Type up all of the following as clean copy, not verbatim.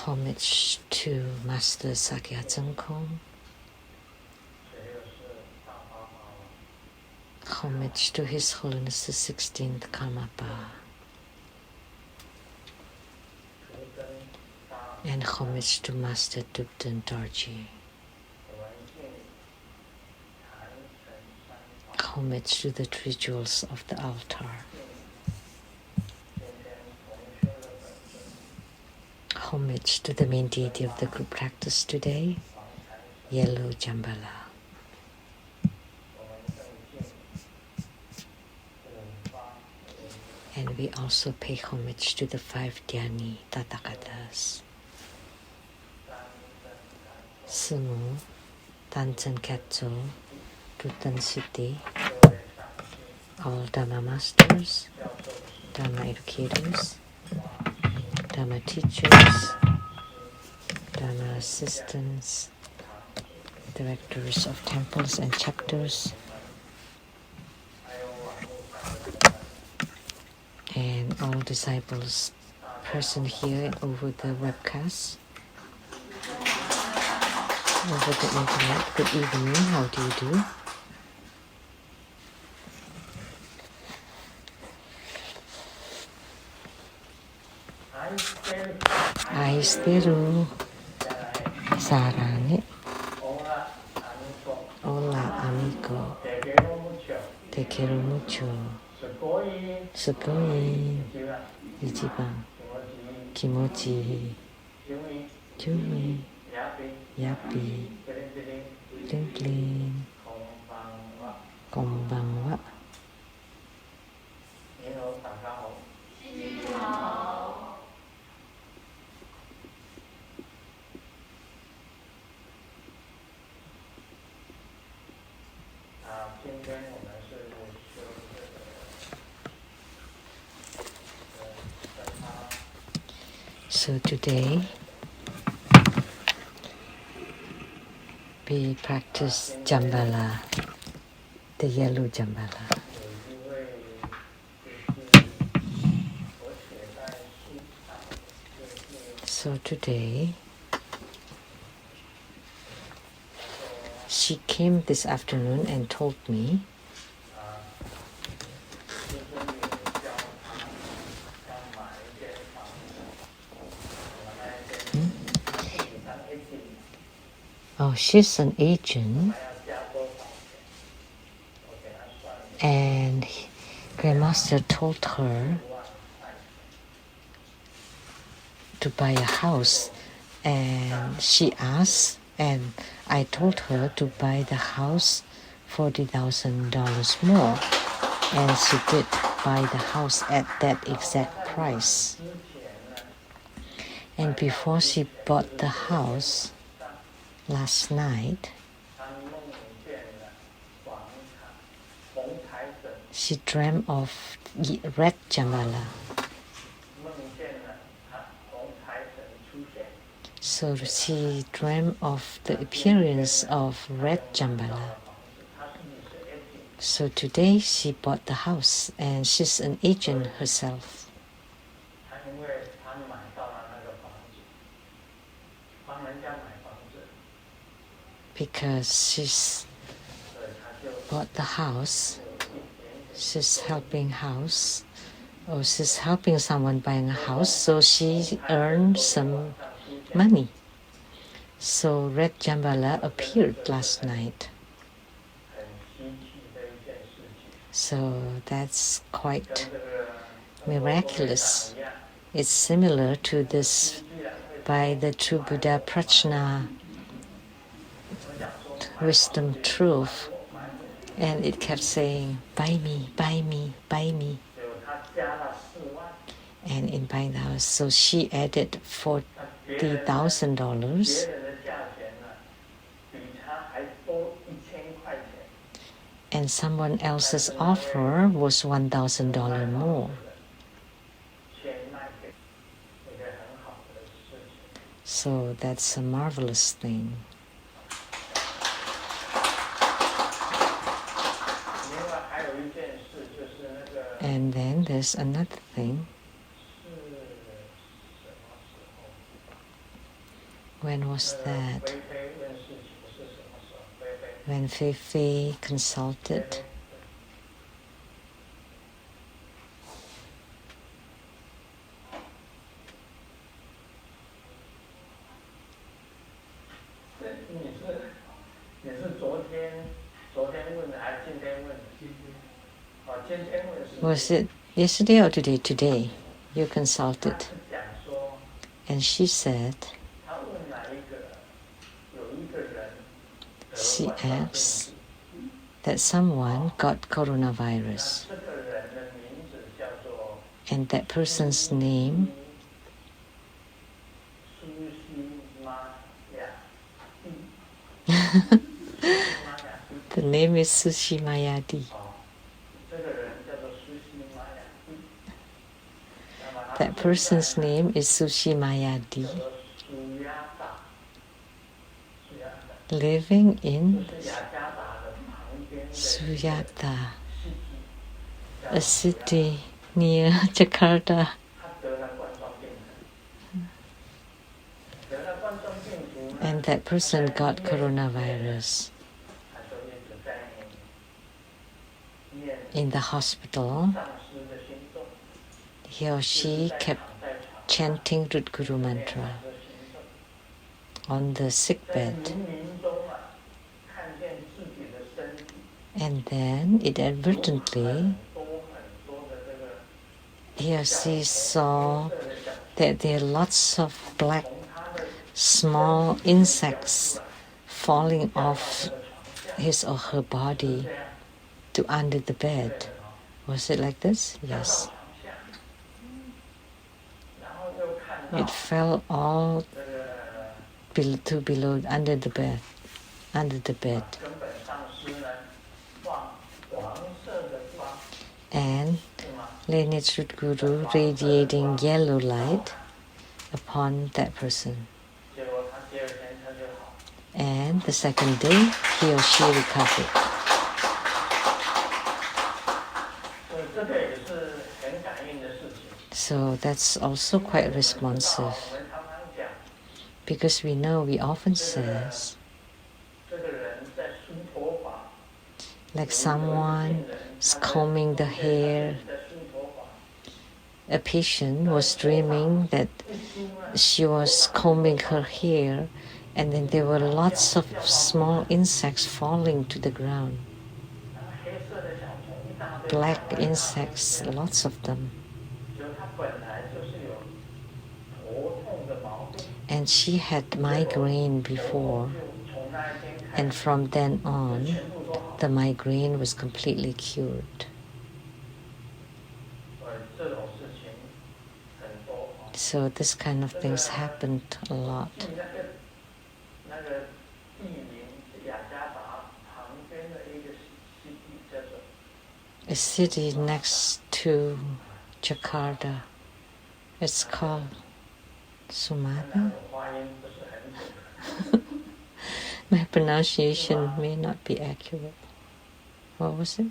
Homage to Master Sakya Tsenkong. Homage to His Holiness the 16th Karmapa. And homage to Master Thupten Dorji. Homage to the three jewels of the altar. Homage to the main deity of the group practice today, Yellow Jambala. And we also pay homage to the 5 Dhyani Tathagatas. Sungu, Tanchen Katso, Tutan Siddhi, all Dharma Masters, Dharma Educators, Dharma Teachers, Dharma Assistants, Directors of Temples and Chapters, and all disciples present here and over the webcast, over the internet. Good evening, how do you do? Aisteru, Sarane, hola amigo, te quiero mucho, sugoi, ichiban, kimochi, yumi, yappy, bling bling, konbanwa. So today we practice Jambala, the yellow Jambala. So today she came this afternoon and told me she's an agent and Grandmaster told her to buy a house, and she asked and I told her to buy the house $40,000 more, and she did buy the house at that exact price. And before she bought the house last night, she dreamt of red Jambala. So she dreamt of the appearance of red Jambala. So today she bought the house, and she's an agent herself. Because she's bought the house, she's helping house, or she's helping someone buying a house, so she earned some money. So red Jambala appeared last night. So that's quite miraculous. It's similar to this by the true Buddha Prajna wisdom truth, and it kept saying, buy me, buy me, buy me. And in buying the house, so she added $40,000, and someone else's offer was $1,000 more. So that's a marvelous thing. And then there's another thing. When was that? When Feifei consulted. Was it yesterday or today? Today, you consulted. And she said, she asked that someone got coronavirus. And that person's name the name is Sushimayadi. That person's name is Sushimayadi, living in Suyata, a city near Jakarta. And that person got coronavirus in the hospital. He or she kept chanting Root Guru mantra on the sick bed. And then inadvertently, he or she saw that there are lots of black small insects falling off his or her body to under the bed. Was it like this? Yes. It fell all to below under the bed. And lineage Root Guru radiating yellow light upon that person. And the second day, he or she recovered. So that's also quite responsive. Because we know, we often says, like someone is combing the hair. A patient was dreaming that she was combing her hair, and then there were lots of small insects falling to the ground. Black insects, lots of them. And she had migraine before, and from then on, the migraine was completely cured. So this kind of things happened a lot. A city next to Jakarta. It's called Sumatra. My pronunciation may not be accurate. What was it?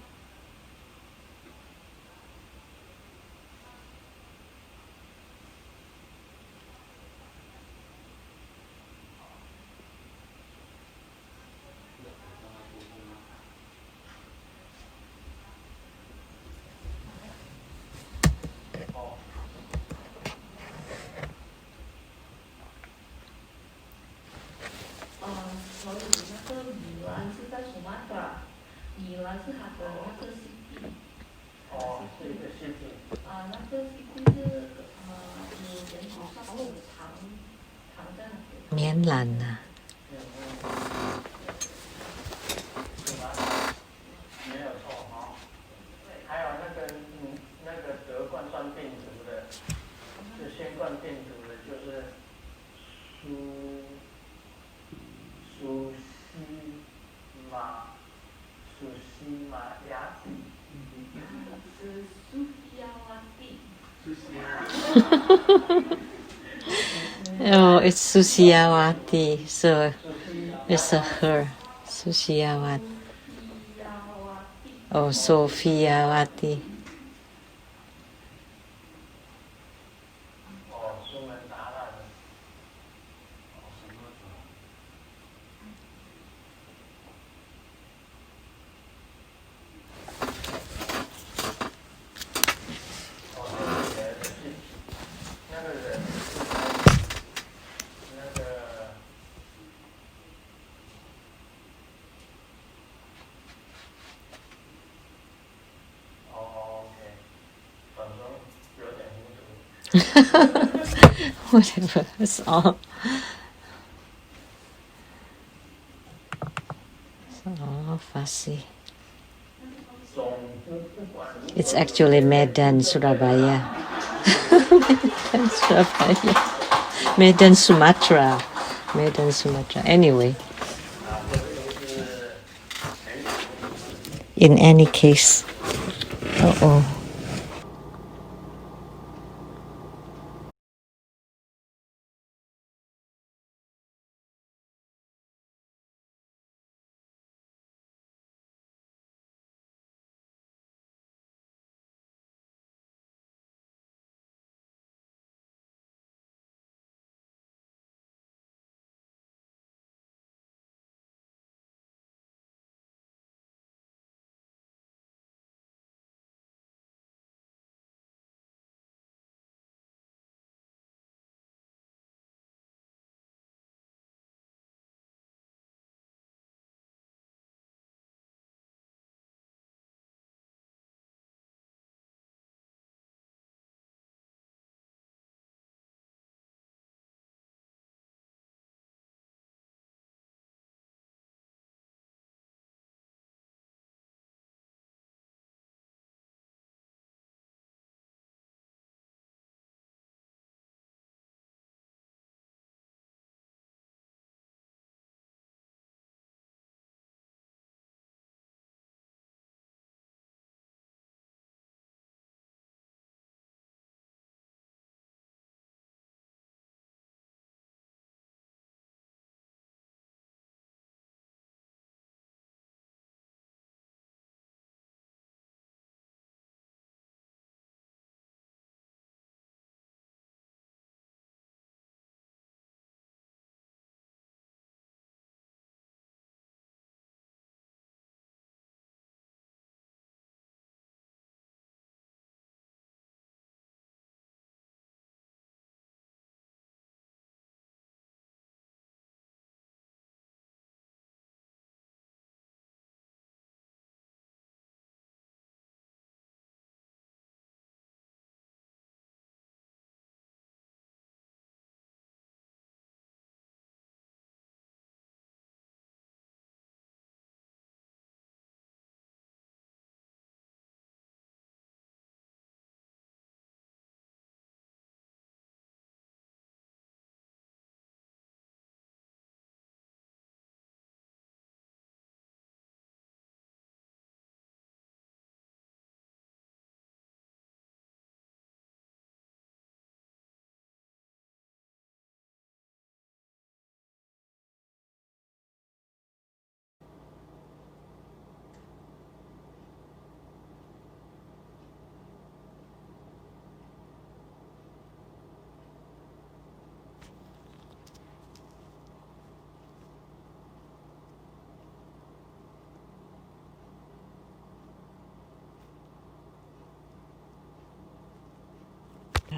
Miến lành à? Oh, it's Susiawati, so it's a her, Susiawati. Oh, Sophiawati. Whatever, it's all. It's all fussy. It's actually Medan, Surabaya. Medan, Surabaya. Medan, Sumatra. Medan, Sumatra. Anyway. In any case. Uh-oh.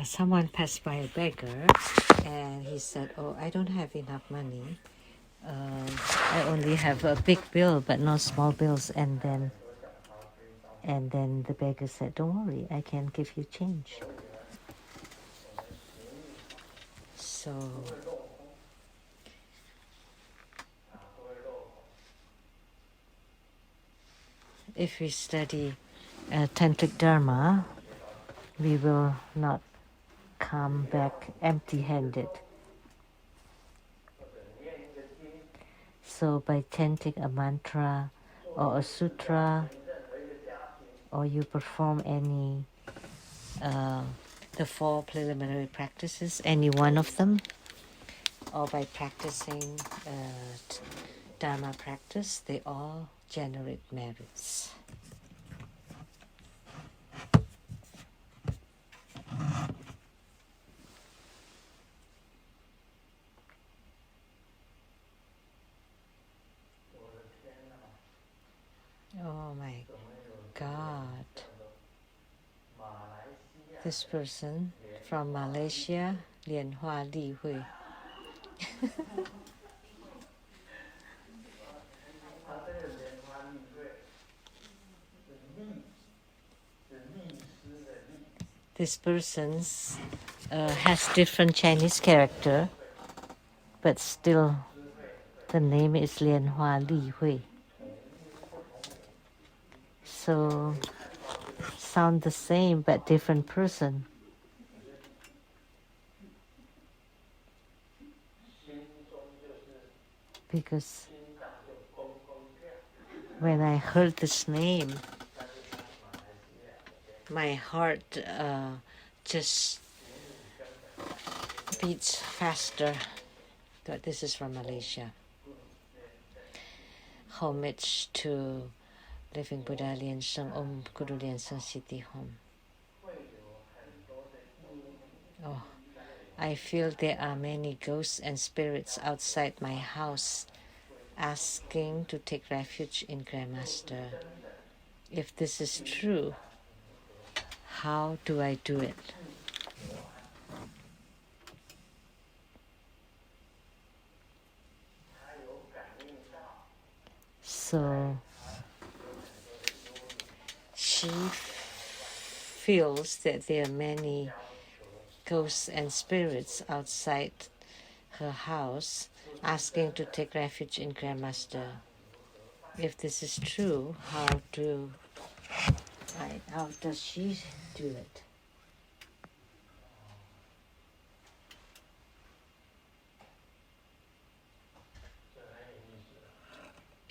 Someone passed by a beggar and he said, "Oh, I don't have enough money. I only have a big bill but no small bills." And then the beggar said, "Don't worry, I can give you change." So if we study Tantric Dharma, we will not come back empty-handed. So by chanting a mantra or a sutra, or you perform any the 4 preliminary practices, any one of them, or by practicing Dharma practice, they all generate merits. Oh my God. This person from Malaysia, Lian Hua Li Hui. This person's has different Chinese character, but still the name is Lianhua Li Hui. So sound the same but different person. Because when I heard this name, my heart just beats faster. But this is from Malaysia. Homage to Living Buddha Lien Seng Om Guru Lien Seng City Home. Oh, I feel there are many ghosts and spirits outside my house asking to take refuge in Grandmaster. If this is true, how do I do it? So she feels that there are many ghosts and spirits outside her house asking to take refuge in Grandmaster. If this is true, how does she do it?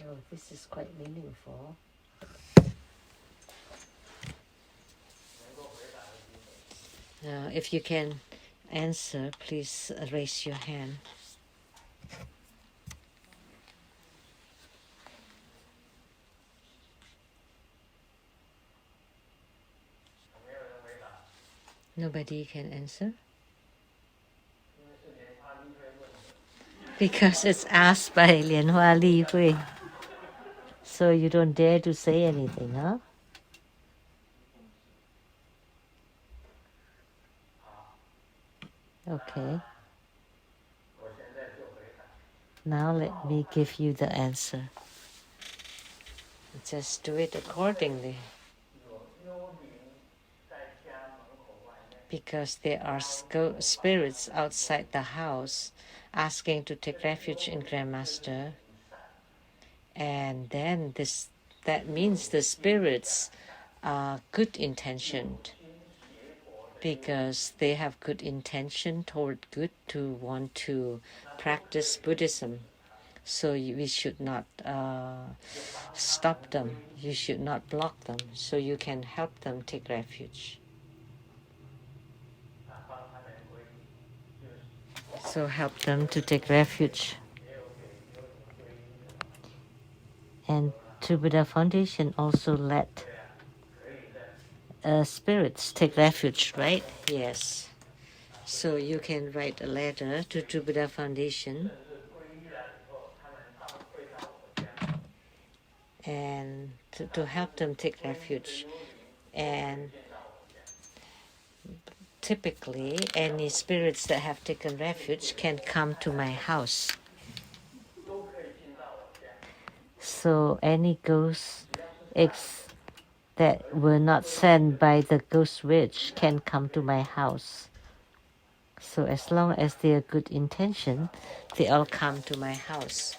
Oh, this is quite meaningful. If you can answer, please raise your hand. Nobody can answer? Because it's asked by Lianhua Li Hui. So you don't dare to say anything, huh? Okay. Now let me give you the answer. Just do it accordingly. Because there are spirits outside the house asking to take refuge in Grandmaster. And then that means the spirits are good intentioned. Because they have good intention toward good to want to practice Buddhism. So we should not stop them. You should not block them. So you can help them take refuge. So help them to take refuge. And True Buddha Foundation also let spirits take refuge, right? Yes. So you can write a letter to True Buddha Foundation and to help them take refuge. And typically, any spirits that have taken refuge can come to my house. So any ghosts that were not sent by the ghost witch can come to my house. So as long as they are good intention, they all come to my house.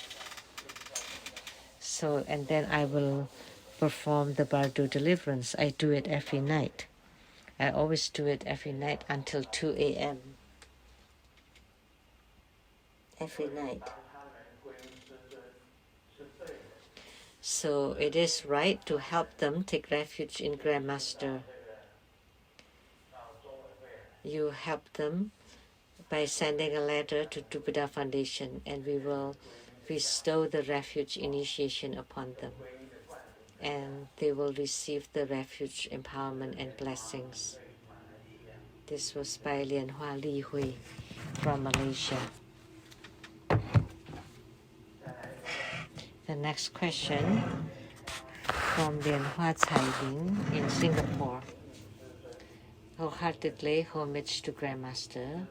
So, and then I will perform the Bardo deliverance. I do it every night. I always do it every night until 2 a.m. Every night. So it is right to help them take refuge in Grandmaster. You help them by sending a letter to True Buddha Foundation, and we will bestow the refuge initiation upon them. And they will receive the refuge empowerment and blessings. This was by Lianhua Li Hui from Malaysia. The next question from Lianhua Cailing in Singapore. Wholeheartedly homage to Grandmaster.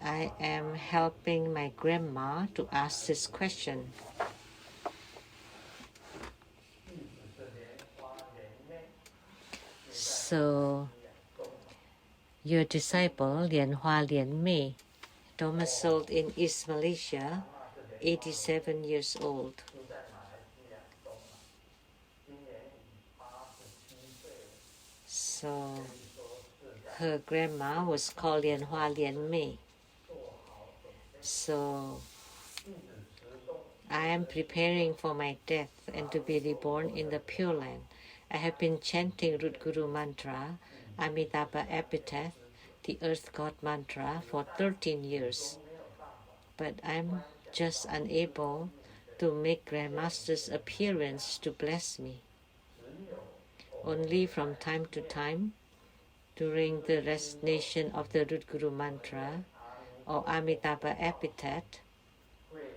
I am helping my grandma to ask this question. So Your disciple Lianhua Lianmei, domiciled in East Malaysia, 87 years old. So her grandma was called Lianhua Lianmei. So I am preparing for my death and to be reborn in the Pure Land. I have been chanting Root Guru Mantra, Amitabha Epitaph, the Earth God Mantra for 13 years. But I'm just unable to make Grandmaster's appearance to bless me. Only from time to time, during the recitation of the Root Guru Mantra or Amitabha Epitaph,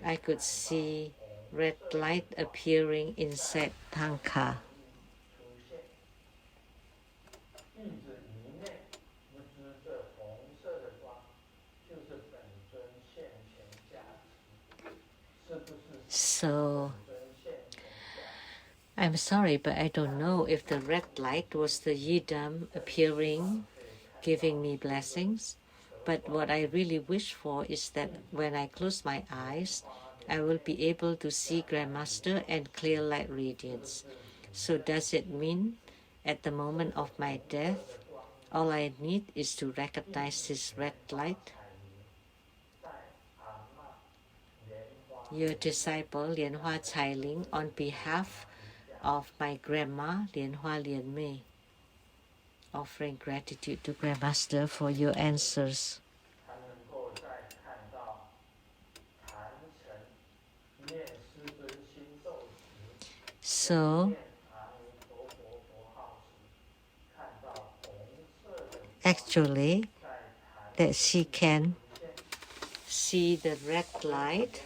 I could see red light appearing inside Tanka. So I'm sorry, but I don't know if the red light was the Yidam appearing, giving me blessings. But what I really wish for is that when I close my eyes, I will be able to see Grandmaster and clear light radiance. So does it mean at the moment of my death, all I need is to recognize this red light? Your disciple Lianhua Cailing, on behalf of my grandma Lianhua Lianmei, offering gratitude to Grandmaster for your answers. So actually that she can see the red light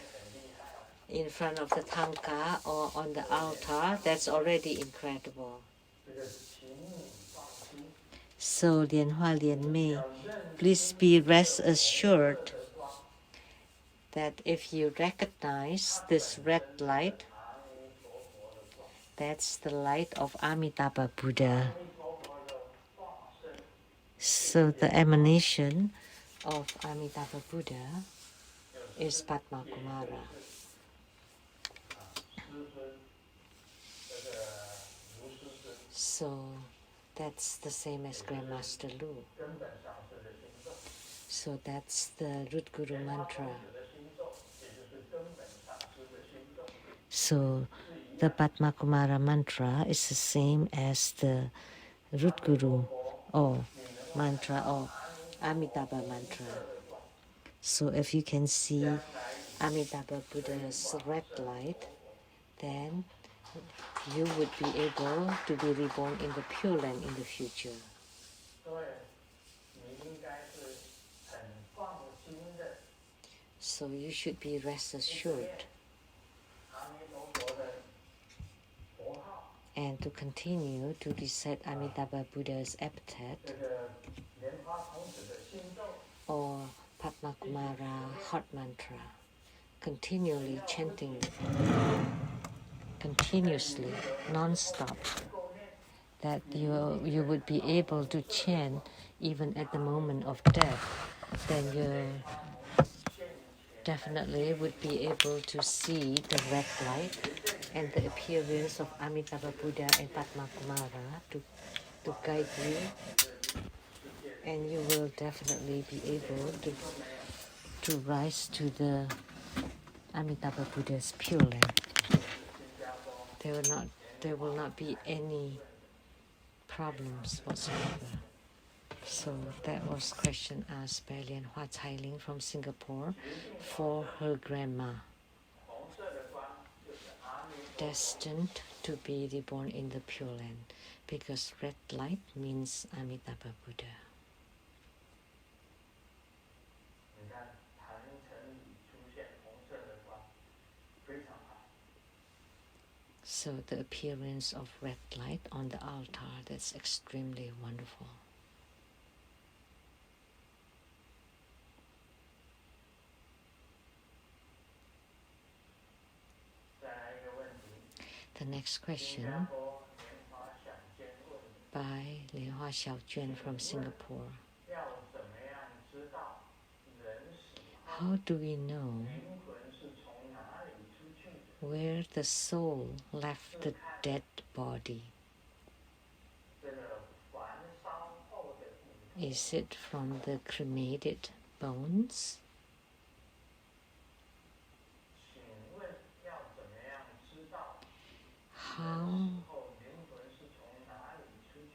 in front of the tanka or on the altar, that's already incredible. So Lianhua Lianmei, please be rest assured that if you recognize this red light, that's the light of Amitabha Buddha. So the emanation of Amitabha Buddha is Padma Kumara. So that's the same as Grandmaster Lu. So that's the Root Guru Mantra. So the Padma Kumara mantra is the same as the Root Guru or mantra or Amitabha mantra. So if you can see Amitabha Buddha's red light, then you would be able to be reborn in the Pure Land in the future. So you should be rest assured and to continue to recite Amitabha Buddha's epitaph or Padma Kumara heart mantra, continually chanting, continuously, non-stop, that you would be able to chant even at the moment of death, then you definitely would be able to see the red light and the appearance of Amitabha Buddha and Padma Kumara to guide you, and you will definitely be able to rise to the Amitabha Buddha's Pure Land. There will not be any problems whatsoever. So that was question asked by Lianhua Cailing from Singapore for her grandma, destined to be reborn in the Pure Land, because red light means Amitabha Buddha. So the appearance of red light on the altar, that's extremely wonderful. The next question by Lianhua Xiaojuan from Singapore. how do we know where the soul left the dead body? Is it from the cremated bones? How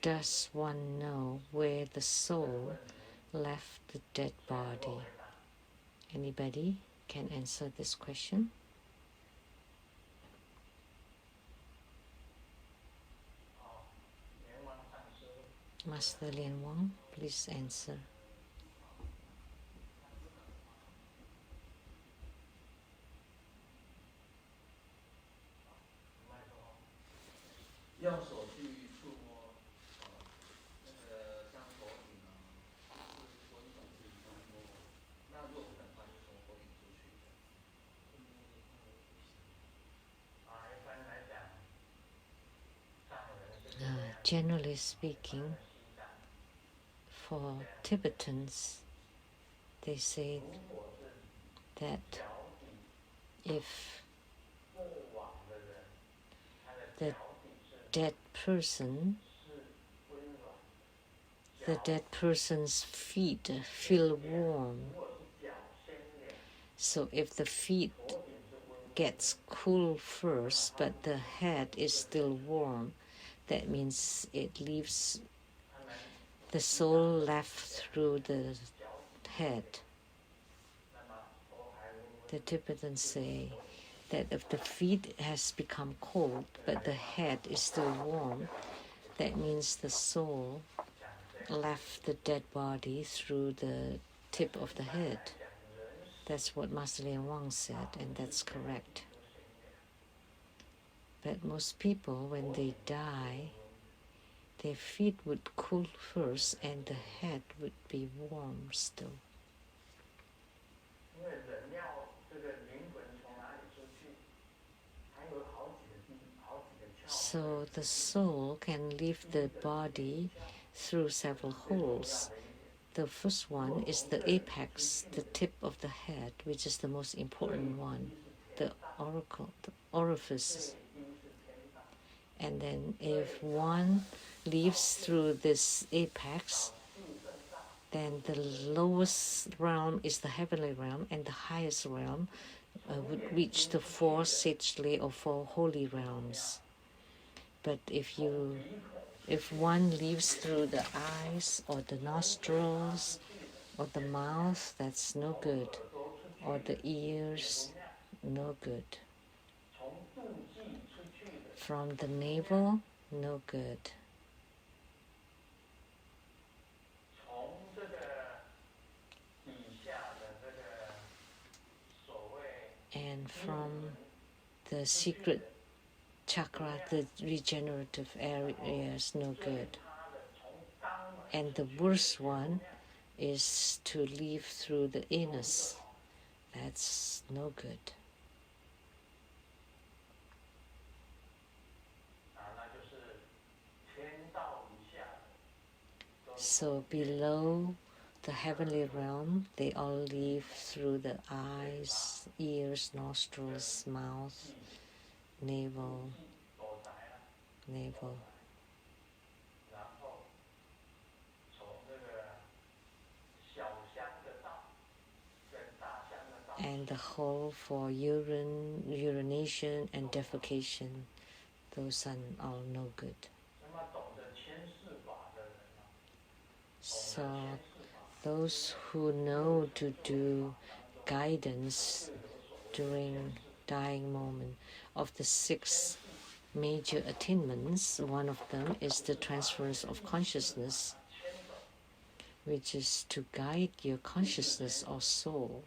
does one know where the soul left the dead body? Anybody can answer this question? Master Lian Wang, please answer. 用手去触摸，那个像头顶啊，或者手去触摸，那如果不能的话，就从头顶出去的。一般来讲，藏人是这样。Generally speaking, for Tibetans, they say that if the dead person's feet feel warm. So if the feet gets cool first, but the head is still warm, that means it leaves the soul left through the head. The Tibetans say that if the feet has become cold, but the head is still warm, that means the soul left the dead body through the tip of the head. That's what Master Lian Wang said, and that's correct. But most people, when they die, their feet would cool first and the head would be warm still. So the soul can leave the body through several holes. The first one is the apex, the tip of the head, which is the most important one, the orifice. And then if one leaves through this apex, then the lowest realm is the heavenly realm, and the highest realm would reach the four sagely or four holy realms. But if one leaves through the eyes or the nostrils or the mouth, that's no good. Or the ears, no good. From the navel, no good. And from the secret chakra, the regenerative areas, no good. And the worst one is to leave through the anus. That's no good. So below the heavenly realm, they all leave through the eyes, ears, nostrils, mouth, navel. And the hole for urination and defecation, those are all no good. So those who know to do guidance during dying moment of the 6 major attainments, one of them is the transference of consciousness, which is to guide your consciousness or soul.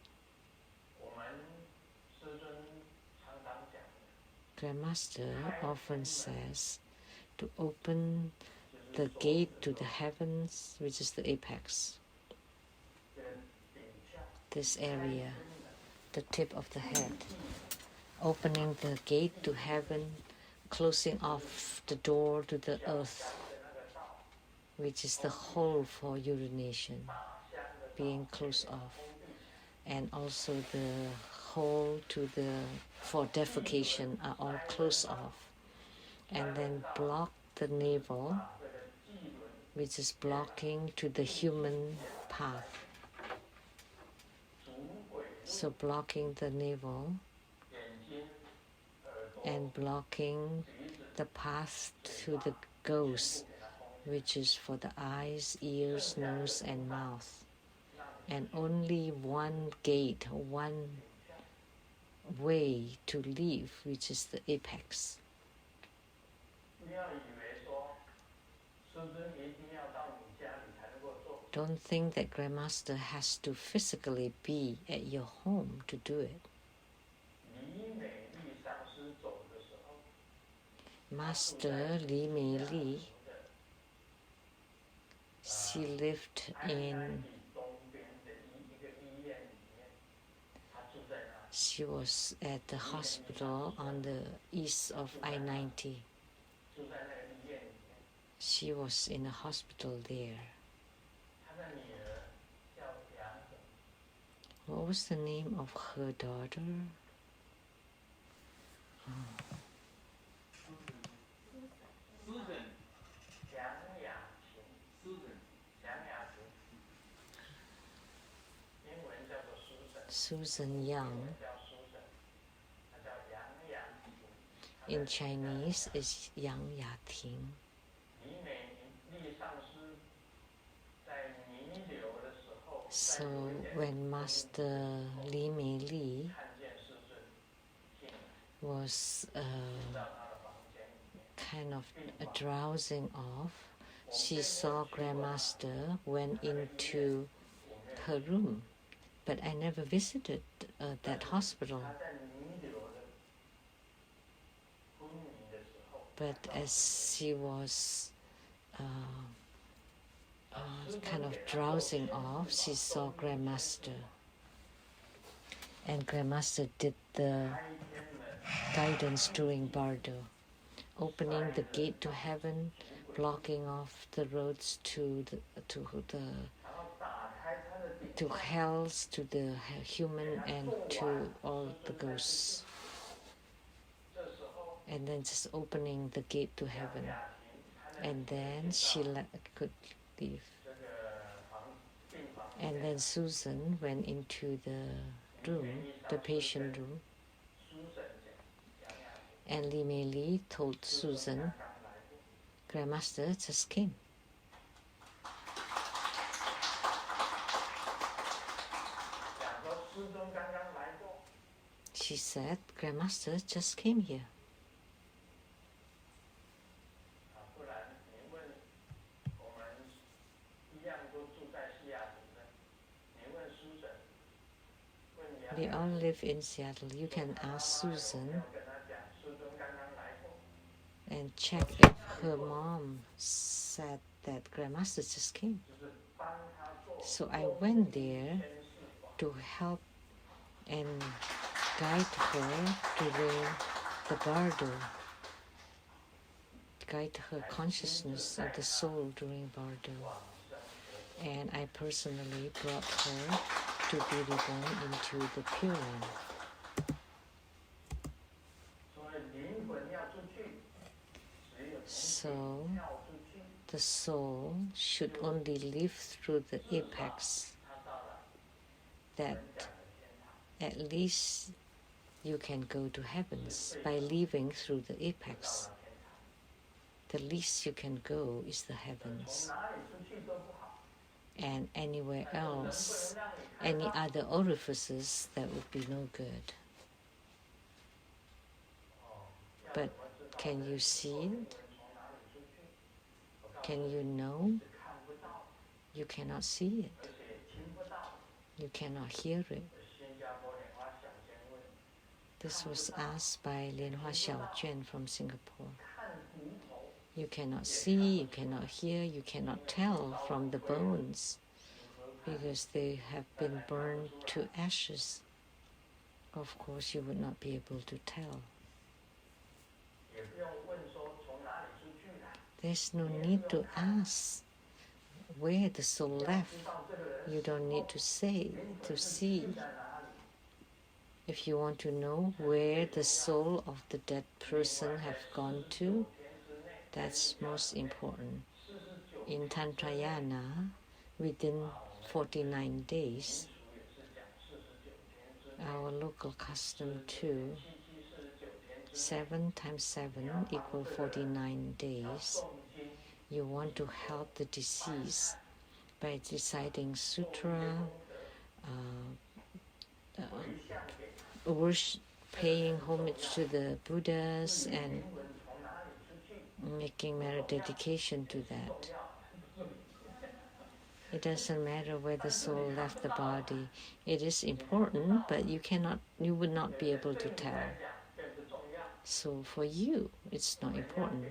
Grandmaster often says to open the gate to the heavens, which is the apex. This area, the tip of the head. Opening the gate to heaven, closing off the door to the earth, which is the hole for urination, being closed off. and also the hole to the for defecation are all closed off, and then block the navel, which is blocking to the human path. So blocking the navel and blocking the path to the ghost, which is for the eyes, ears, nose, and mouth. And only one gate, one way to leave, which is the apex. Don't think that Grandmaster has to physically be at your home to do it. Master Li Mei Li, she lived in, she was at the hospital on the east of I-90. She was in a hospital there. What was the name of her daughter? Susan Young. In Chinese, it's Yang Yating. So when Master Li Mei Li was kind of drowsing off, she saw Grandmaster went into her room, but I never visited that hospital. But as she was kind of drowsing off, she saw Grandmaster. And Grandmaster did the guidance during Bardo, opening the gate to heaven, blocking off the roads to hells, to the human, and to all the ghosts. And then just opening the gate to heaven. And then she could leave. And then Susan went into the room, the patient room. And Li Mei Li told Susan, Grandmaster just came. She said, Grandmaster just came here. We all live in Seattle. You can ask Susan and check if her mom said that Grandmaster just came. So I went there to help and guide her during the Bardo, guide her consciousness of the soul during Bardo. And I personally brought her to be reborn into the Pure Land. So the soul should only live through the apex, that at least you can go to heavens by living through the apex. The least you can go is the heavens. And anywhere else, any other orifices, that would be no good. But can you see it? Can you know? You cannot see it. You cannot hear it. This was asked by Lianhua Xiaojuan from Singapore. You cannot see, you cannot hear, you cannot tell from the bones because they have been burned to ashes. Of course, you would not be able to tell. There's no need to ask where the soul left. You don't need to say, to see. If you want to know where the soul of the dead person have gone to, that's most important. In Tantrayana, within 49 days, our local custom too, 7 times 7 equal 49 days. You want to help the deceased by reciting sutra, worship, paying homage to the Buddhas, and making merit dedication to that. It doesn't matter where the soul left the body. It is important, but you would not be able to tell. So for you, it's not important.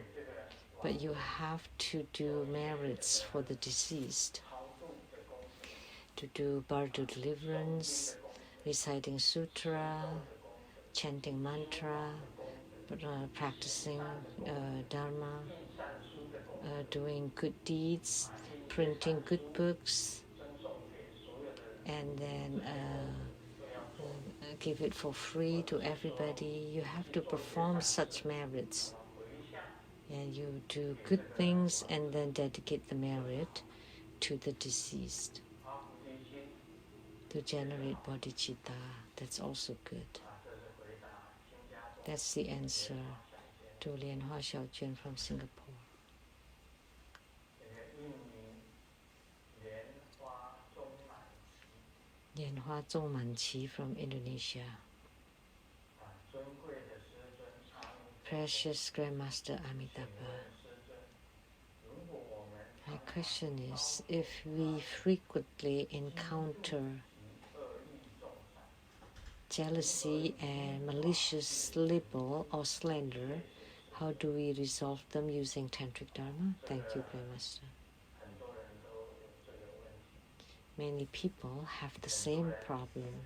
But you have to do merits for the deceased. To do bardo deliverance, reciting sutra, chanting mantra, practicing dharma, doing good deeds, printing good books, and then give it for free to everybody. You have to perform such merits. And you do good things and then dedicate the merit to the deceased to generate bodhicitta. That's also good. That's the answer to Lian Hua Xiaojuan from Singapore. Lian Hua Zhongmanqi from Indonesia. Precious Grandmaster Amitabha, my question is, if we frequently encounter jealousy and malicious libel or slander, how do we resolve them using Tantric Dharma? Thank you, Grandmaster. Many people have the same problem.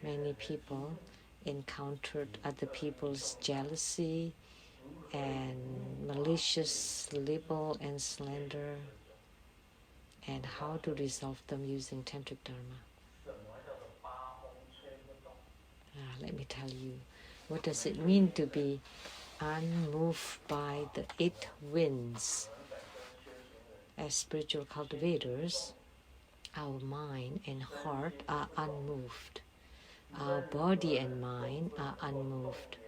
Many people encountered other people's jealousy and malicious libel and slander, and how to resolve them using Tantric Dharma. Let me tell you, what does it mean to be unmoved by the 8 winds? As spiritual cultivators, our mind and heart are unmoved. Our body and mind are unmoved.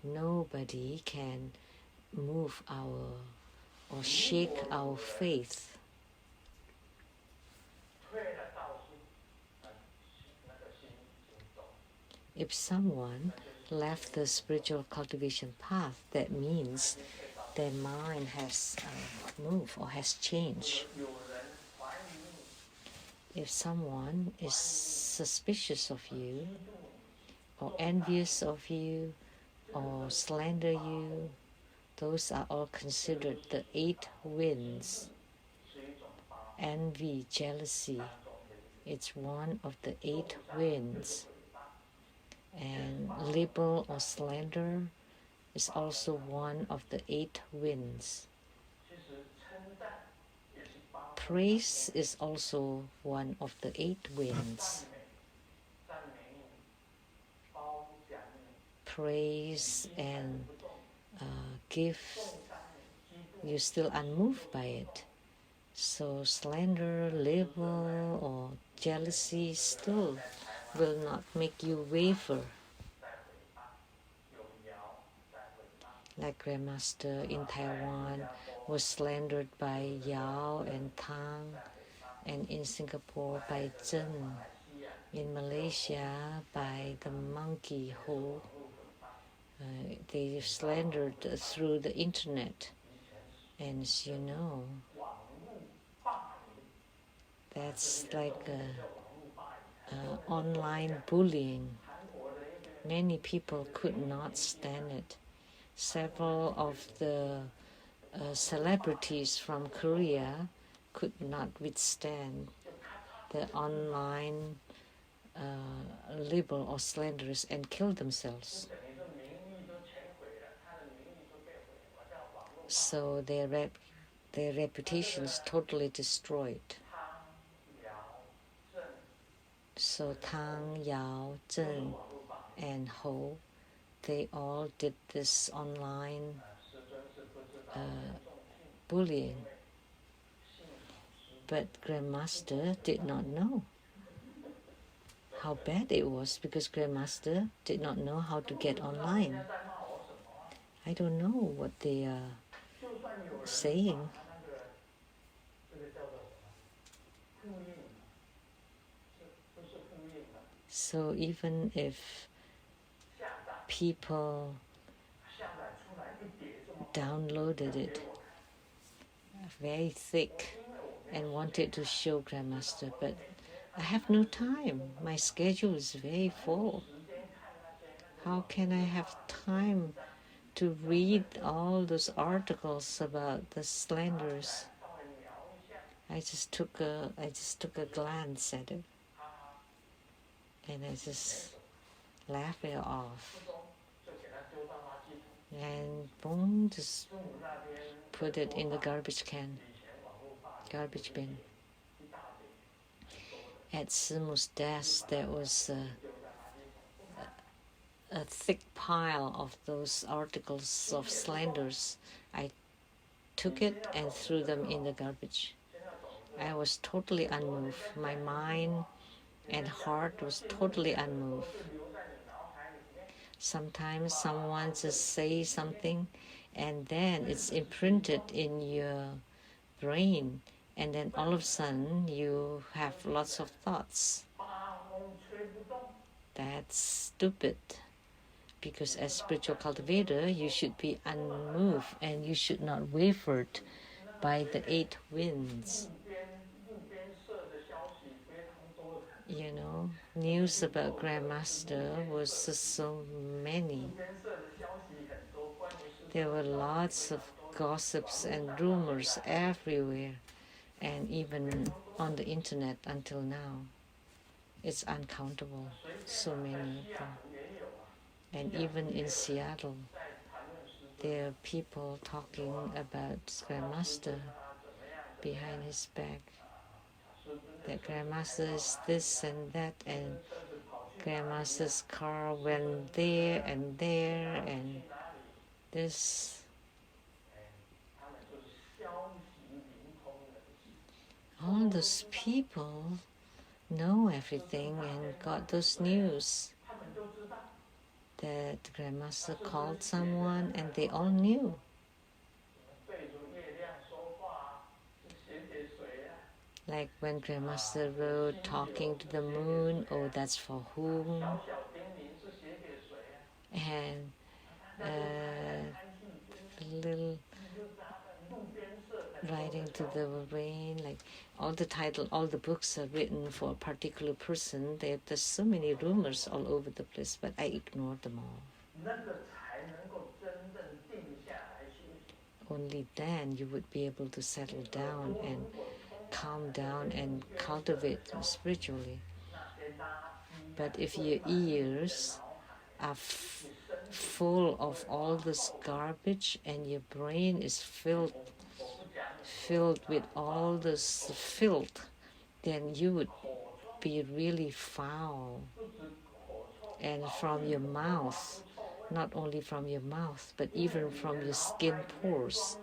Nobody can move or shake our faith. If someone left the spiritual cultivation path, that means their mind has moved or has changed. If someone is suspicious of you, or envious of you, or slander you, those are all considered the 8 winds. Envy, jealousy, it's one of the 8 winds. And libel or slander is also one of the 8 winds. Praise is also one of the 8 winds. Praise and gifts, you're still unmoved by it. So slander, libel, or jealousy still will not make you waver. Like Grandmaster in Taiwan was slandered by Yao and Tang, and in Singapore by Zhen, in Malaysia by the monkey Ho. They slandered through the internet, and as you know, that's like online bullying. Many people could not stand it. Several of the celebrities from Korea could not withstand the online libel or slanders and killed themselves. So their reputations totally destroyed. So Tang, Yao, Zhen, and Ho, they all did this online bullying. But Grandmaster did not know how bad it was because Grandmaster did not know how to get online. I don't know what they are saying. So even if people downloaded it very thick and wanted to show Grandmaster, but I have no time. My schedule is very full. How can I have time to read all those articles about the slanders? I just took a glance at it, and I just laughed it off. And boom, just put it in the garbage bin. At Simu's desk, there was a thick pile of those articles of slanders. I took it and threw them in the garbage. I was totally unmoved. My mind and heart was totally unmoved. Sometimes someone just says something and then it's imprinted in your brain, and then all of a sudden you have lots of thoughts. That's stupid, because as spiritual cultivator you should be unmoved and you should not wavered by the 8 winds. You know, news about Grandmaster was just so many. There were lots of gossips and rumors everywhere, and even on the internet until now. It's uncountable, so many of them. And even in Seattle, there are people talking about Grandmaster behind his back. That Grandmaster is this and that, and Grandmaster's car went there and there and this. All those people know everything and got those news that Grandmaster called someone and they all knew. Like when Grandmaster wrote talking to the moon, oh, that's for whom? And little writing to the rain, like all the books are written for a particular person. There's so many rumors all over the place, but I ignored them all. Only then you would be able to settle down and calm down and cultivate spiritually. But if your ears are full of all this garbage and your brain is filled with all this filth, then you would be really foul. And from your mouth, not only from your mouth, but even from your skin pores,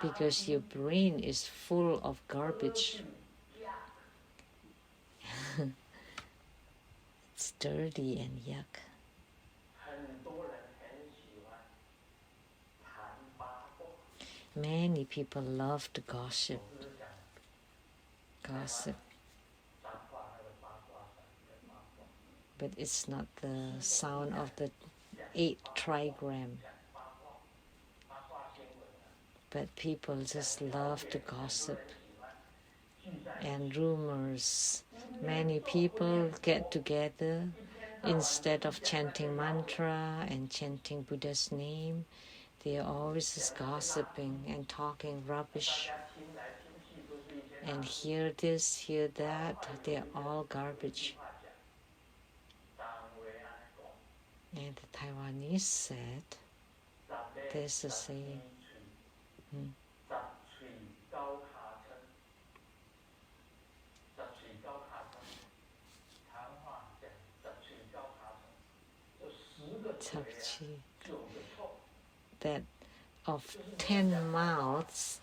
because your brain is full of garbage. It's dirty and yuck. Many people love to gossip. But it's not the sound of the 8 trigram. But people just love to gossip and rumors. Many people get together, instead of chanting mantra and chanting Buddha's name, they are always just gossiping and talking rubbish. And hear this, hear that, they're all garbage. And the Taiwanese said, there's a saying, Tapchi, that of 10 mouths,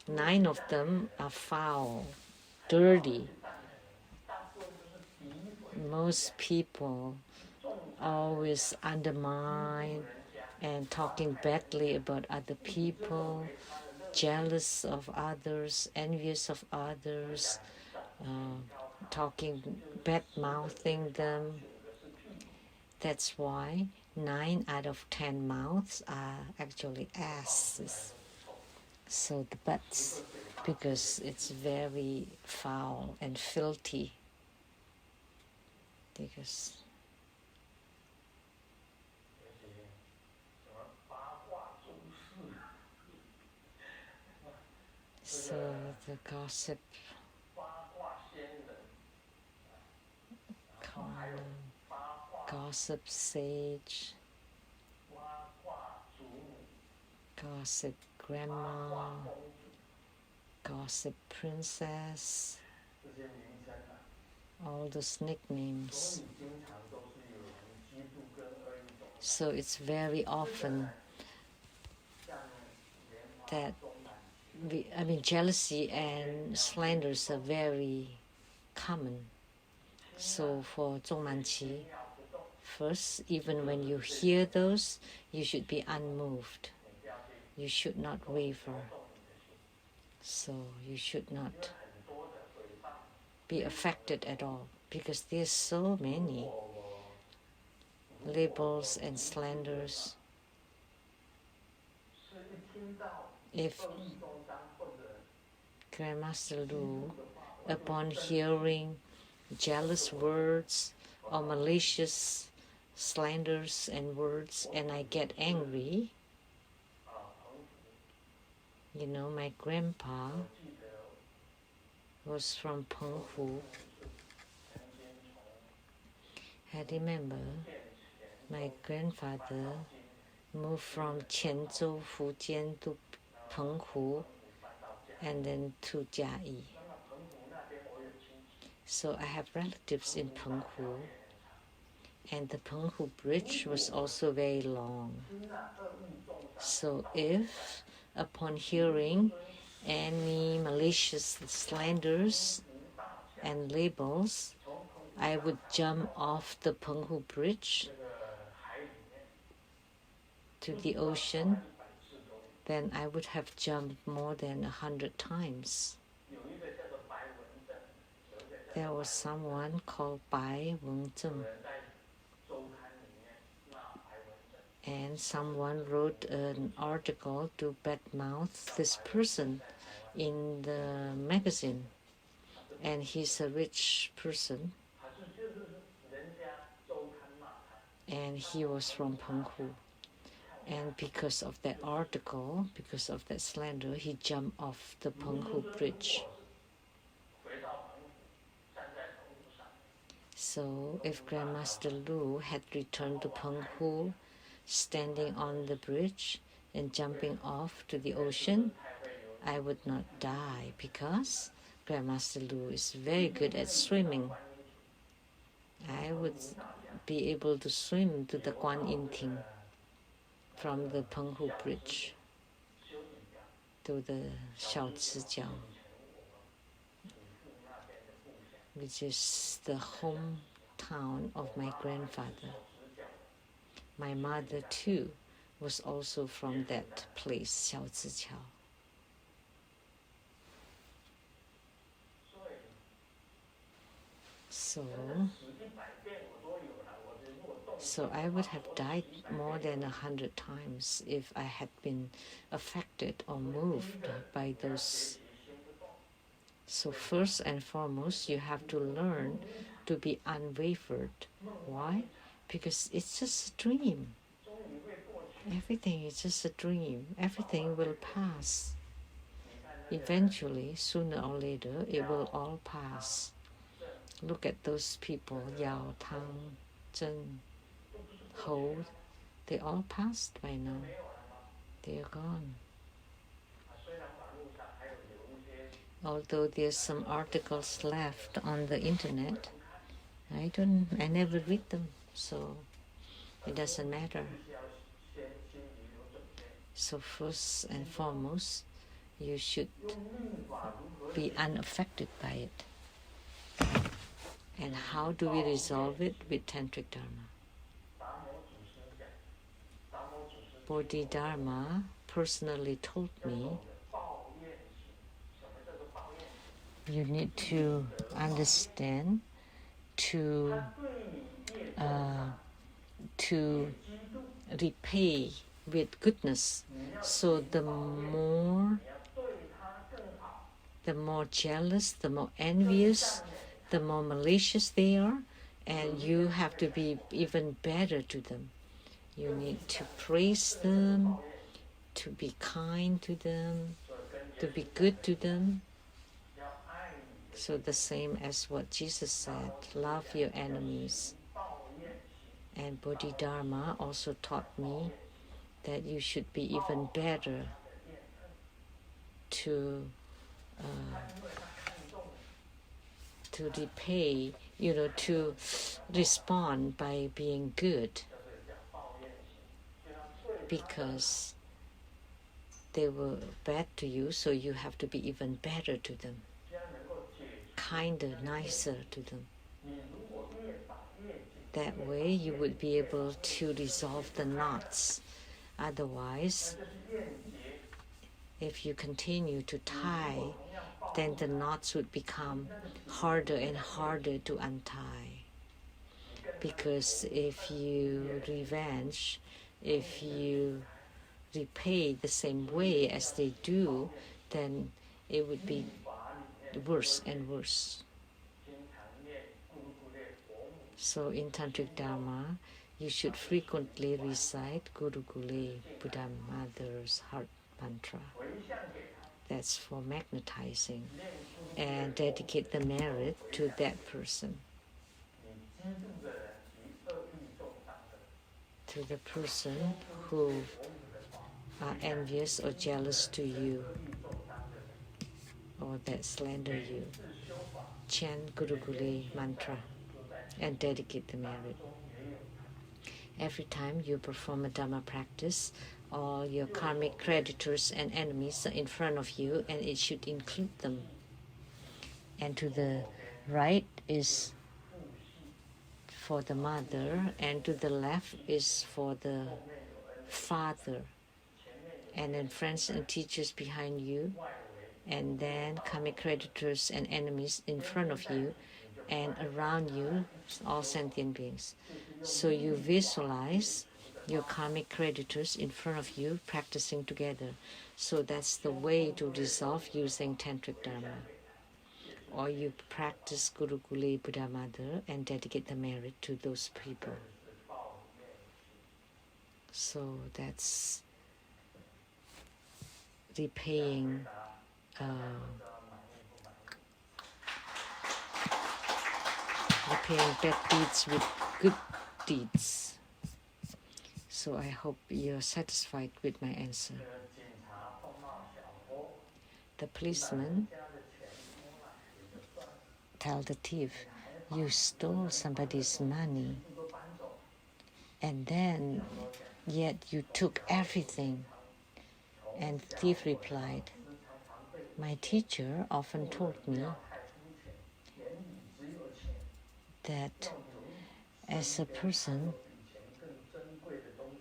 9 of them are foul, dirty. Most people always undermine and talking badly about other people, jealous of others, envious of others, talking, bad-mouthing them. That's why 9 out of 10 mouths are actually asses. So the butts, because it's very foul and filthy. Because so the gossip, gossip sage, gossip grandma, gossip princess, all those nicknames. So it's very often that jealousy and slanders are very common. So for Zhongmanqi, first, even when you hear those, you should be unmoved. You should not waver. So you should not be affected at all, because there's so many labels and slanders. If Grandmaster Lu, upon hearing jealous words or malicious slanders and words, and I get angry, my grandpa was from Penghu. I remember my grandfather moved from Qianzhou, Fujian to Penghu, and then to Jiayi. So I have relatives in Penghu, and the Penghu Bridge was also very long. So if, upon hearing any malicious slanders and labels, I would jump off the Penghu Bridge to the ocean, then I would have jumped more than 100 times. There was someone called Bai Wengzheng, and someone wrote an article to badmouth this person in the magazine, and he's a rich person, and he was from Penghu. And because of that article, because of that slander, he jumped off the Penghu Bridge. So if Grandmaster Lu had returned to Penghu, standing on the bridge and jumping off to the ocean, I would not die, because Grandmaster Lu is very good at swimming. I would be able to swim to the Guan Yin Ting from the Penghu Bridge to the Xiaozijiao, which is the hometown of my grandfather. My mother, too, was also from that place, Xiaozijiao. So I would have died more than 100 times if I had been affected or moved by those. So first and foremost, you have to learn to be unwavered. Why? Because it's just a dream. Everything is just a dream. Everything will pass. Eventually, sooner or later, it will all pass. Look at those people, Yao, Tang, Zheng, Ho, they all passed by now. They are gone. Although there's some articles left on the internet, I never read them, so It doesn't matter. 必须要心里有准备。 So first and foremost, you should 用律法如何 be 解 unaffected by it. And how do we resolve it? With Tantric Dharma. 达摩祖师讲，达摩祖师 Bodhidharma personally told 要 me 懂得报怨心。什么叫做报怨心？ you need to understand to 他对你越重 uh, 伤， to 越激动， repay with goodness. 你要 So the 抱怨， more 你要对他更好， the more jealous, the more 更 envious, 善美。 the more malicious they are, and you have to be even better to them. You need to praise them, to be kind to them, to be good to them. 要爱你的 So the same as what Jesus said, love your enemies. 抱怨心， And Bodhidharma also taught me that you should be even better 他的怨恨， to 他因为他看中你， to repay, to respond by being good, 叫做叫抱怨心，所以他对他 because they were bad to you, so you have to be even better to them, 这样能够解除。 kinder, nicer to them. 你如果越打越紧， That way you would be able to resolve the knots. 那 Otherwise, 就是怨结。 if you continue to 如 tie, 果同样抱 then the 怨， knots would become harder and harder to untie. 你更 Because if you revenge, if you repay the same way as they do, then it would be 法里面 worse and worse. 经常念咕噜咕噜佛母， So in Tantric Dharma, you should frequently recite Guru Gule, Buddha Mother's heart mantra. 回向给他， That's for magnetizing, 念咕噜咕噜 and dedicate the merit to that person, 你激怒的人及恶意重伤的人， to the person who 佛母的话， are envious or jealous to you 恶意重伤的人， or that slander you. 自修法 Chant Guru Gule mantra 都在 and dedicate the merit. 中也有他。 Every time you perform a Dhamma practice, all your karmic creditors and enemies are in front of you, and it should include them. And to the right is 父系 for the mother, and to the left is for the 后面有恩， father. 前面有 And then friends and teachers behind you, 外围， and then karmic creditors and enemies in front of you, 你就 and around you, all sentient beings. So you visualize your karmic creditors in front of you practicing together. So that's the way to resolve using Tantric Dharma. Or you practice Guru Gule Buddha Mother and dedicate the merit to those people. 是抱怨心。 So that's repaying 大家不知道满意不满意？ repaying bad deeds with good deeds. So I hope you're satisfied with my answer. 这个警察碰到小偷， The 把 policeman 人家的钱偷了也就算了， tell the thief, 你还 you stole somebody's money, 全部都搬走， and then 我讲 yet you took everything. And the thief replied, 常常被 my teacher often told 不 me 要太肤浅，眼里只有钱， that 要有 as a person 比钱更珍贵的东西。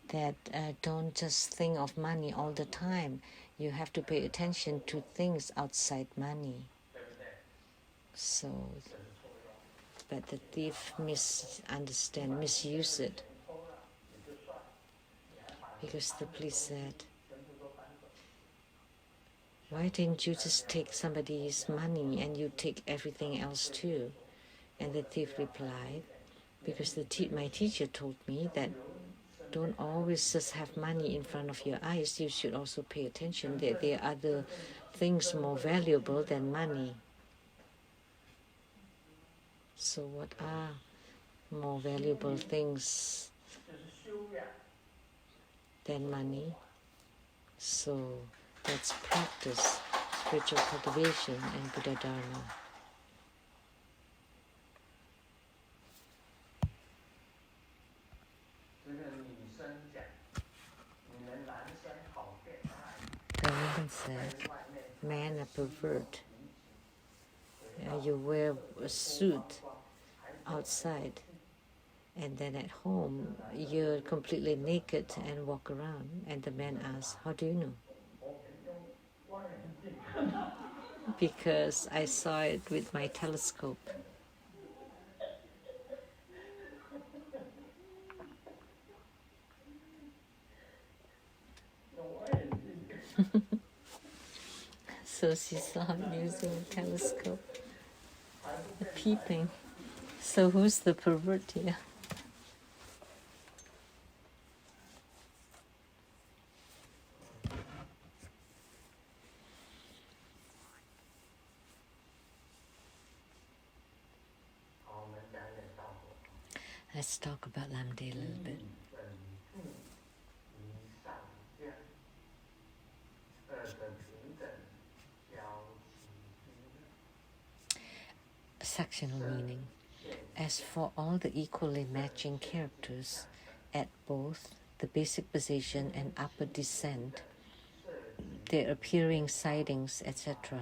that don't just think of money all the time. You have to pay attention to things outside money. 对不对？ So, 这是错用。 but the thief misuse it, 偷了也就算了，你还把 because the police said, 全部都搬走。 why didn't you just take somebody's money and you take everything else too? And the thief replied, because my teacher told me that don't always just have money in front of your eyes. You should also pay attention that there are other things more valuable than money. So what are more valuable things 就是修养， than money? So let's practice spiritual cultivation and Buddha Dharma. that man a pervert. You wear a suit outside, and then at home you're completely naked and walk around. And the man asks, "How do you know?" Because I saw it with my telescope. So she saw it using a telescope, peeping. So who's the pervert here? Let's talk about Lamdre a little bit. Sectional meaning. As for all the equally matching characters at both the basic position and upper descent, their appearing sightings, etc.,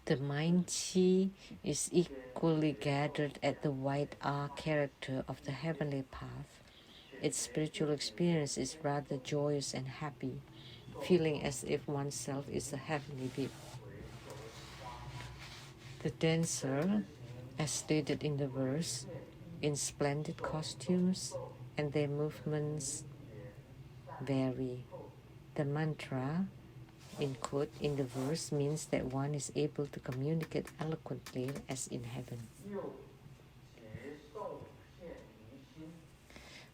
the mind chi is equally gathered at the white R character of the heavenly path. Its spiritual experience is rather joyous and happy, feeling as if oneself is a heavenly being. The dancer, as stated in the verse, in splendid costumes, and their movements vary. The mantra, in quote, in the verse means that one is able to communicate eloquently as in heaven.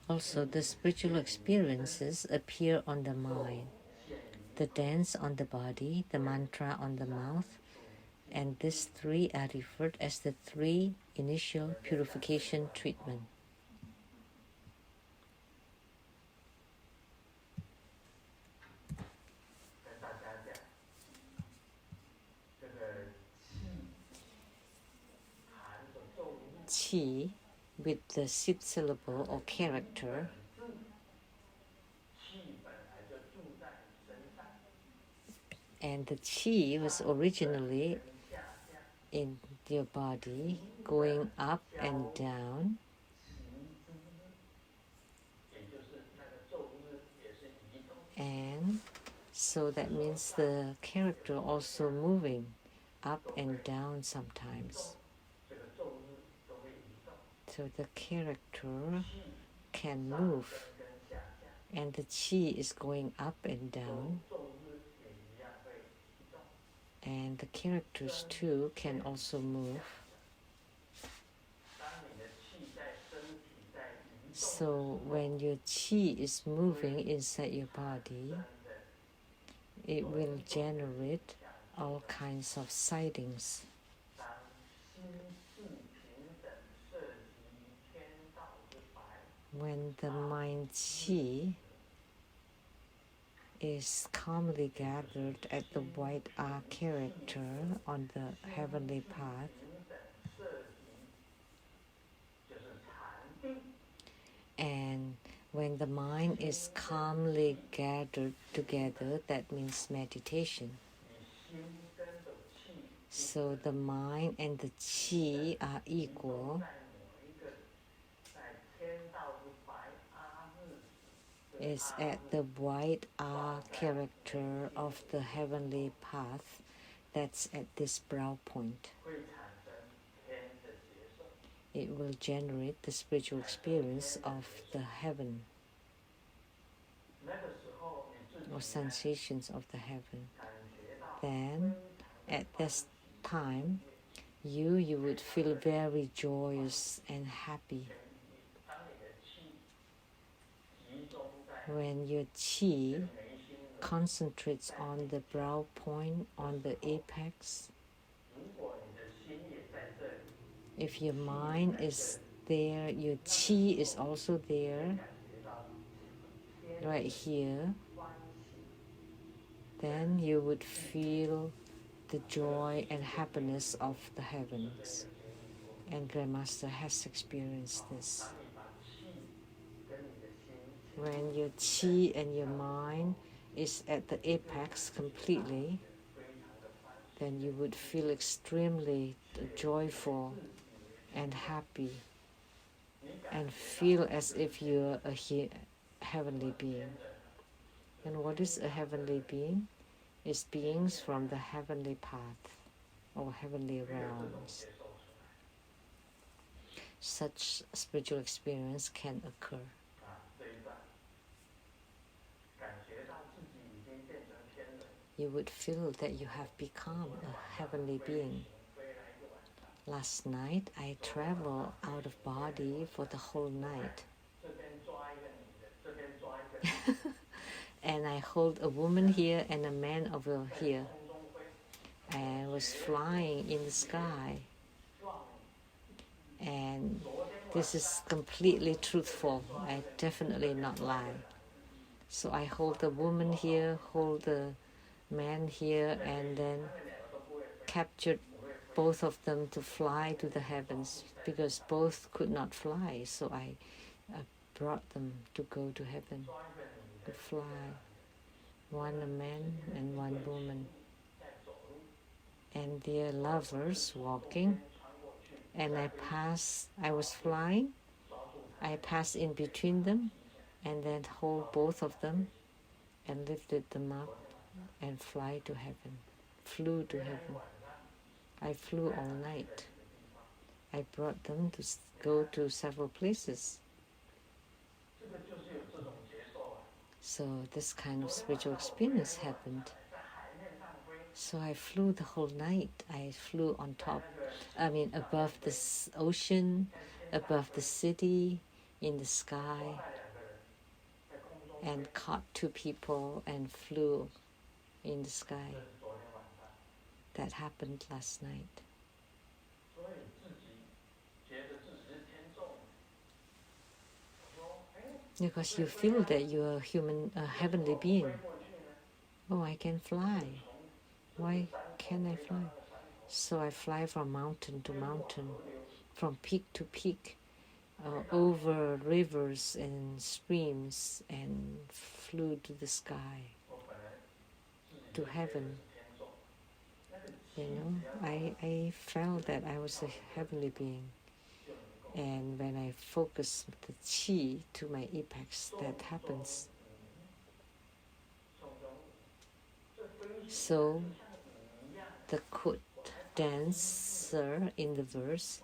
Also, the spiritual experiences appear on the mind, the dance on the body, the mantra on the mouth, and these three are referred as the three initial purification treatment. Qi, with the sixth syllable or character, and the qi was originally in your body, going up and down, and so that means the character also moving up and down sometimes. So the character can move, and the qi is going up and down, and the characters too can also move. So when your qi is moving inside your body, it will generate all kinds of sightings. When the mind qi is calmly gathered at the white R character on the heavenly path, and when the mind is calmly gathered together, that means meditation. So the mind and the qi are equal. Is at the white R character of the heavenly path that's at this brow point. It will generate the spiritual experience of the heaven or sensations of the heaven. Then at this time you would feel very joyous and happy. When your qi concentrates on the brow point, on the apex, if your mind is there, your qi is also there, right here, then you would feel the joy and happiness of the heavens. And Grandmaster has experienced this. When your qi and your mind is at the apex completely, then you would feel extremely joyful and happy and feel as if you're a heavenly being. And what is a heavenly being? It's beings from the heavenly path or heavenly realms. Such spiritual experience can occur. You would feel that you have become a heavenly being. Last night, I traveled out of body for the whole night. And I hold a woman here and a man over here. I was flying in the sky. And this is completely truthful. I definitely not lie. So I hold the woman here, hold the man here, and then captured both of them to fly to the heavens because both could not fly. So I brought them to go to heaven, to fly. One a man and one woman. And they're lovers walking. And I was flying. I passed in between them and then hold both of them and lifted them up and flew to heaven. I flew all night. I brought them to go to several places. So this kind of spiritual experience happened. So I flew the whole night. I flew above the ocean, above the city, in the sky, and caught two people and flew in the sky. That happened last night. Because you feel that you're a heavenly being. Oh, I can fly. Why can't I fly? So I fly from mountain to mountain, from peak to peak, over rivers and streams, and flew to the sky, to heaven. I felt that I was a heavenly being. And when I focus the chi to my apex, that happens. So the quote dancer in the verse,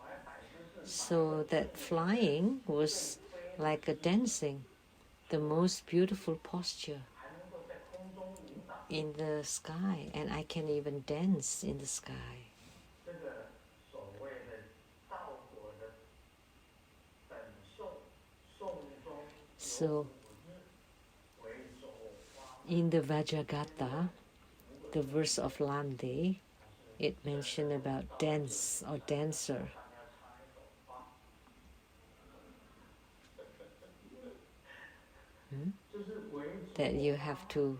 so that flying was like a dancing, the most beautiful posture in the sky, and I can even dance in the sky. So in the Vajragata, the verse of Lamdre, it mentioned about dance or dancer. That you have to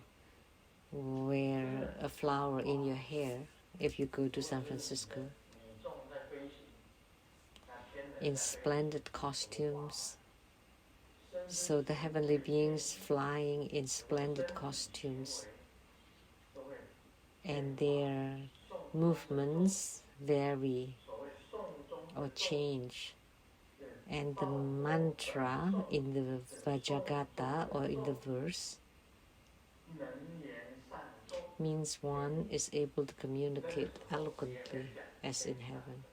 wear a flower in your hair if you go to San Francisco, in splendid costumes. So the heavenly beings flying in splendid costumes, and their movements vary or change. And the mantra in the Vajragata or in the verse means one is able to communicate eloquently as in heaven.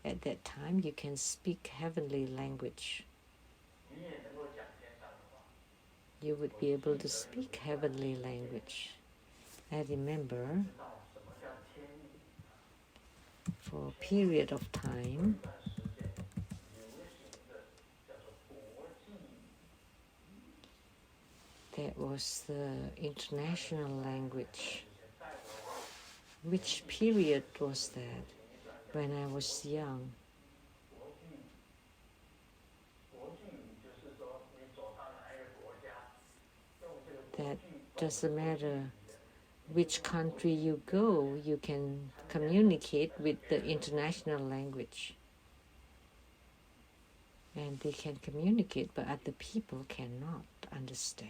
At that time, you can speak heavenly language. You would be able to speak heavenly language. I remember for a period of time, that was the international language. Which period was that? When I was young. That doesn't matter which country you go, you can communicate with the international language. And they can communicate, but other people cannot understand.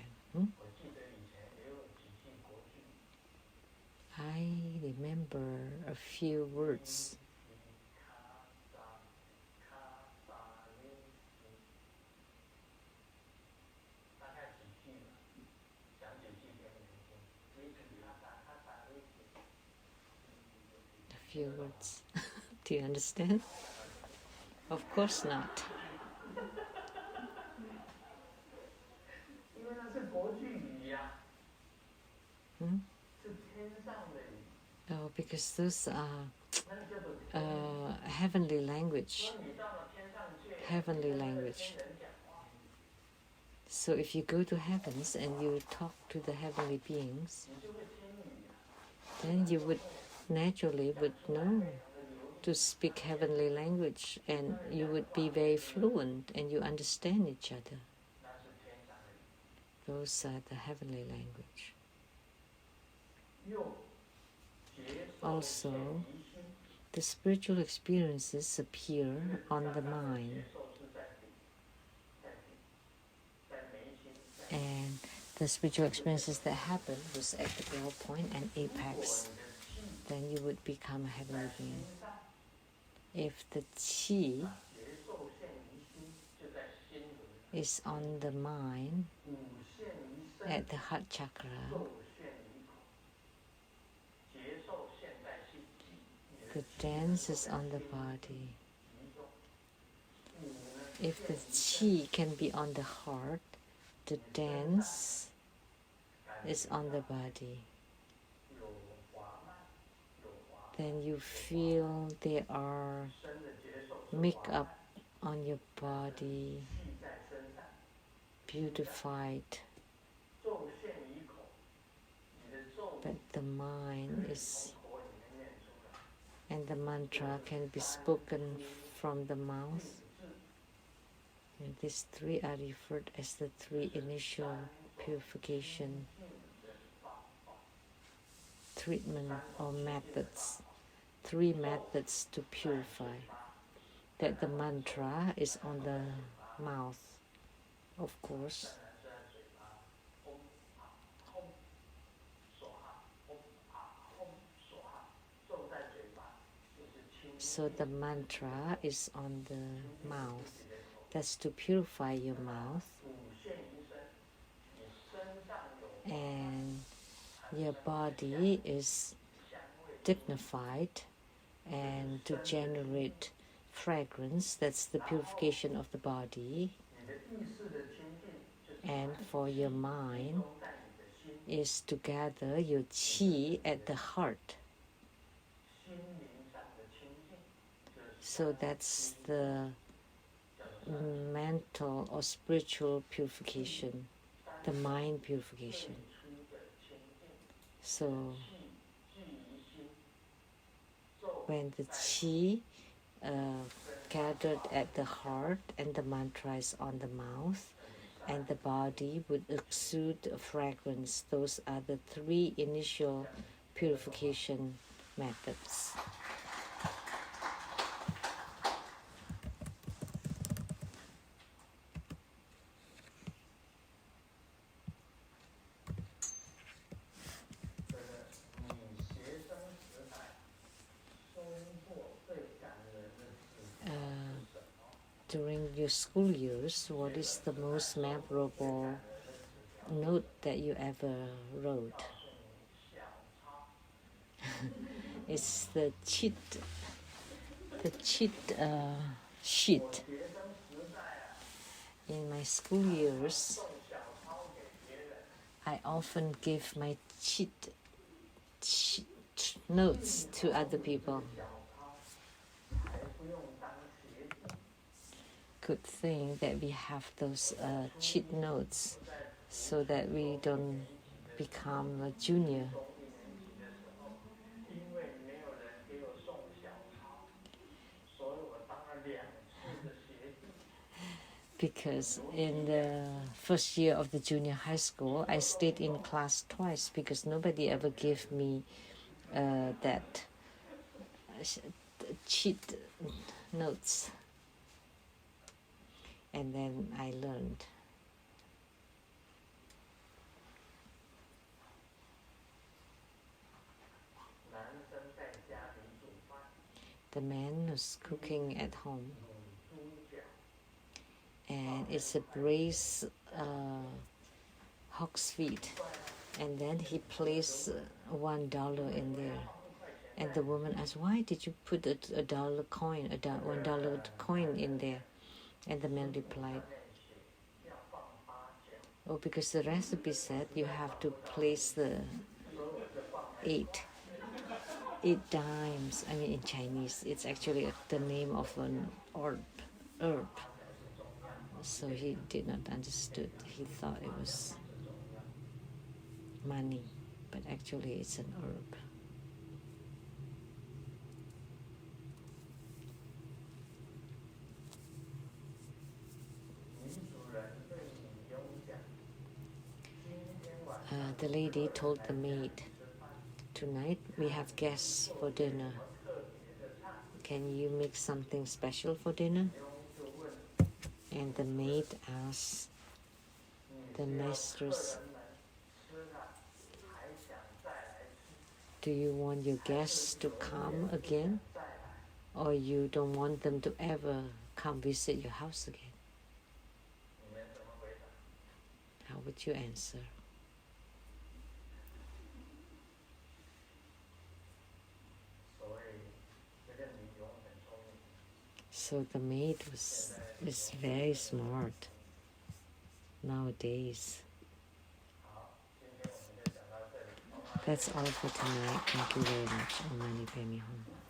remember a few words. A few words. Do you understand? Of course not. 因为那是国际语呀，是天上的语。Oh, because those are 那个叫做 heavenly language. 所以你到了天上去， Heavenly 跟那个 language. 天人讲话。 So if you go to heavens and you talk to the heavenly beings, 你就会天语呀。 then you would naturally would know to speak heavenly language, and you would be very fluent and you understand each other. 那是天上的语。 Those are the heavenly language. 又接受 Also, 现离心， the spiritual experiences appear on the 刚刚的 mind, 接受是在底，在眉心，在 and the spiritual experiences that happen was at the brow point and 如果 apex. 你的气 Then you would become a heavenly 在 being. 心上， If the qi 接受现离心就在心轮， is on the mind 五现离身， at the heart chakra, 受现离口，接受现在心气，你 the 的气 dance 能 is 够在 on the 心里 body. 集中。五呢， If the 现离身 qi can be on the heart, the dance is on the body. 有滑脉，有滑， Then you feel they are 深的接受是 make 滑 up 脉， on your body, 气在身上， beautified, 咒现离口，你的咒 but the mind 可以 is, 从口里面念出来。 and the mantra can be spoken from the mouth. 定志 And these three are referred as the three initial purification 定的法宝， treatment or methods. Three methods to purify. That the mantra is on the mouth, of course. 当然是在嘴巴，嗡啊吽，索哈，嗡啊吽，索哈，咒在嘴巴，就是清 So the mantra is on the mouth. That's to purify your mouth, 五现离身，你身上有 and your body is 香味， dignified, and to generate fragrance. That's the purification of the body. 你的意识的清净，就是 And for your mind 集中在你的心， is to gather your qi at the heart. 心灵上的清净，就是 So that's the 叫做 mental or spiritual purification, the mind purification. 最初的清净。 So 气聚于心，咒 when the qi gathered at the heart and the mantra is on the mouth, and the body would exude a fragrance. Those are the three initial purification methods. During your school years, what is the most memorable note that you ever wrote? It's the cheat sheet. In my school years, I often give my cheat notes to other people. Good thing that we have those cheat notes so that we don't become a junior. Because in the first year of the junior high school, I stayed in class twice because nobody ever gave me that cheat notes. And then I learned. the man was cooking at home, and it's a braised hog's feet, and then he placed $1 in there, and the woman asked, "Why did you put a dollar coin, $1 coin in there?" And the man replied, "Oh, because the recipe said you have to place the eight dimes." I mean, in Chinese, it's actually the name of an herb. So he did not understood. He thought it was money, but actually it's an herb. The lady told the maid, "Tonight we have guests for dinner. Can you make something special for dinner?" And the maid asked the mistress, "Do you want your guests to come again, or you don't want them to ever come visit your house again?" How would you answer? So the maid is very smart nowadays. That's all for tonight. Thank you very much. Om Mani Padme Hum.